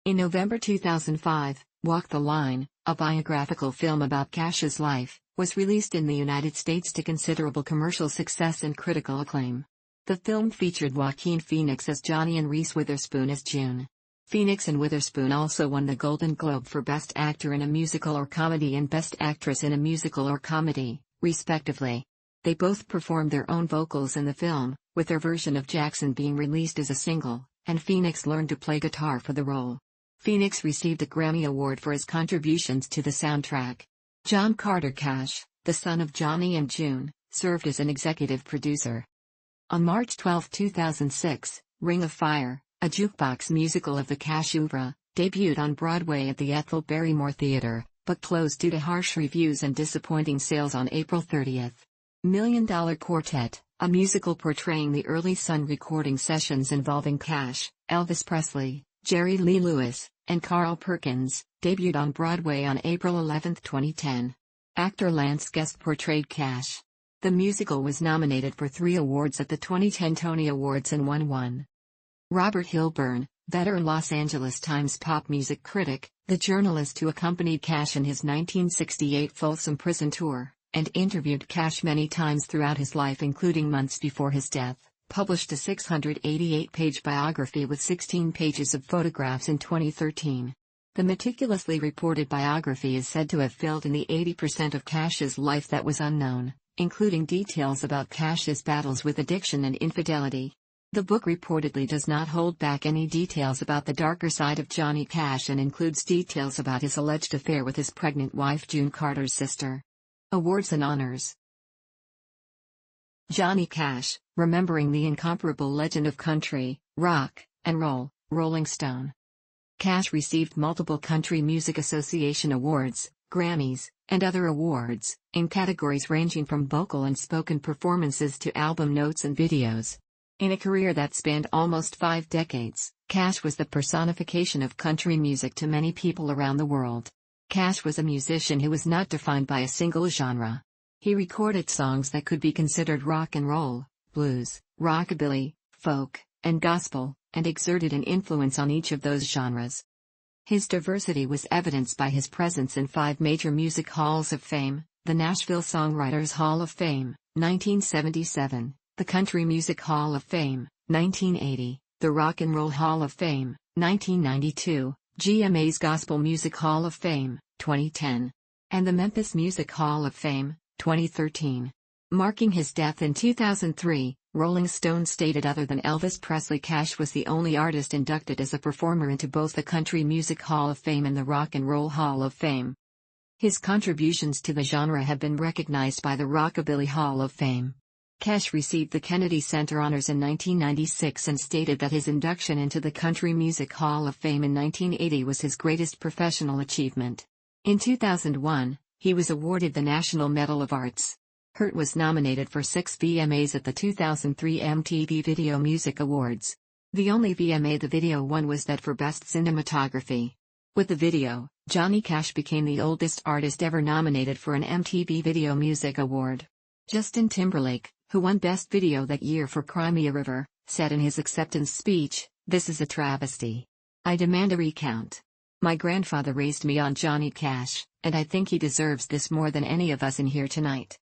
[SPEAKER 1] In November 2005, Walk the Line, a biographical film about Cash's life, was released in the United States to considerable commercial success and critical acclaim. The film featured Joaquin Phoenix as Johnny and Reese Witherspoon as June. Phoenix and Witherspoon also won the Golden Globe for Best Actor in a Musical or Comedy and Best Actress in a Musical or Comedy, respectively. They both performed their own vocals in the film, with their version of Jackson being released as a single, and Phoenix learned to play guitar for the role. Phoenix received a Grammy Award for his contributions to the soundtrack. John Carter Cash, the son of Johnny and June, served as an executive producer. On March 12, 2006, Ring of Fire, a jukebox musical of the Cash oeuvre, debuted on Broadway at the Ethel Barrymore Theatre, but closed due to harsh reviews and disappointing sales on April 30. Million Dollar Quartet, a musical portraying the early Sun recording sessions involving Cash, Elvis Presley, Jerry Lee Lewis, and Carl Perkins, debuted on Broadway on April 11, 2010. Actor Lance Guest portrayed Cash. The musical was nominated for 3 awards at the 2010 Tony Awards and won 1. Robert Hilburn, veteran Los Angeles Times pop music critic, the journalist who accompanied Cash in his 1968 Folsom Prison tour, and interviewed Cash many times throughout his life including months before his death, published a 688-page biography with 16 pages of photographs in 2013. The meticulously reported biography is said to have filled in the 80% of Cash's life that was unknown, including details about Cash's battles with addiction and infidelity. The book reportedly does not hold back any details about the darker side of Johnny Cash and includes details about his alleged affair with his pregnant wife June Carter's sister. Awards and honors. Johnny Cash, remembering the incomparable legend of country, rock, and roll, Rolling Stone. Cash received multiple Country Music Association awards, Grammys, and other awards, in categories ranging from vocal and spoken performances to album notes and videos. In a career that spanned almost 5 decades, Cash was the personification of country music to many people around the world. Cash was a musician who was not defined by a single genre. He recorded songs that could be considered rock and roll, blues, rockabilly, folk, and gospel, and exerted an influence on each of those genres. His diversity was evidenced by his presence in 5 major music halls of fame: the Nashville Songwriters Hall of Fame, 1977, the Country Music Hall of Fame, 1980, the Rock and Roll Hall of Fame, 1992, GMA's Gospel Music Hall of Fame, 2010, and the Memphis Music Hall of Fame, 2013. Marking his death in 2003, Rolling Stone stated other than Elvis Presley, Cash was the only artist inducted as a performer into both the Country Music Hall of Fame and the Rock and Roll Hall of Fame. His contributions to the genre have been recognized by the Rockabilly Hall of Fame. Cash received the Kennedy Center Honors in 1996 and stated that his induction into the Country Music Hall of Fame in 1980 was his greatest professional achievement. In 2001, he was awarded the National Medal of Arts. Hurt was nominated for 6 VMAs at the 2003 MTV Video Music Awards. The only VMA the video won was that for Best Cinematography. With the video, Johnny Cash became the oldest artist ever nominated for an MTV Video Music Award. Justin Timberlake, who won Best Video that year for Cry Me a River, said in his acceptance speech, "This is a travesty. I demand a recount. My grandfather raised me on Johnny Cash, and I think he deserves this more than any of us in here tonight."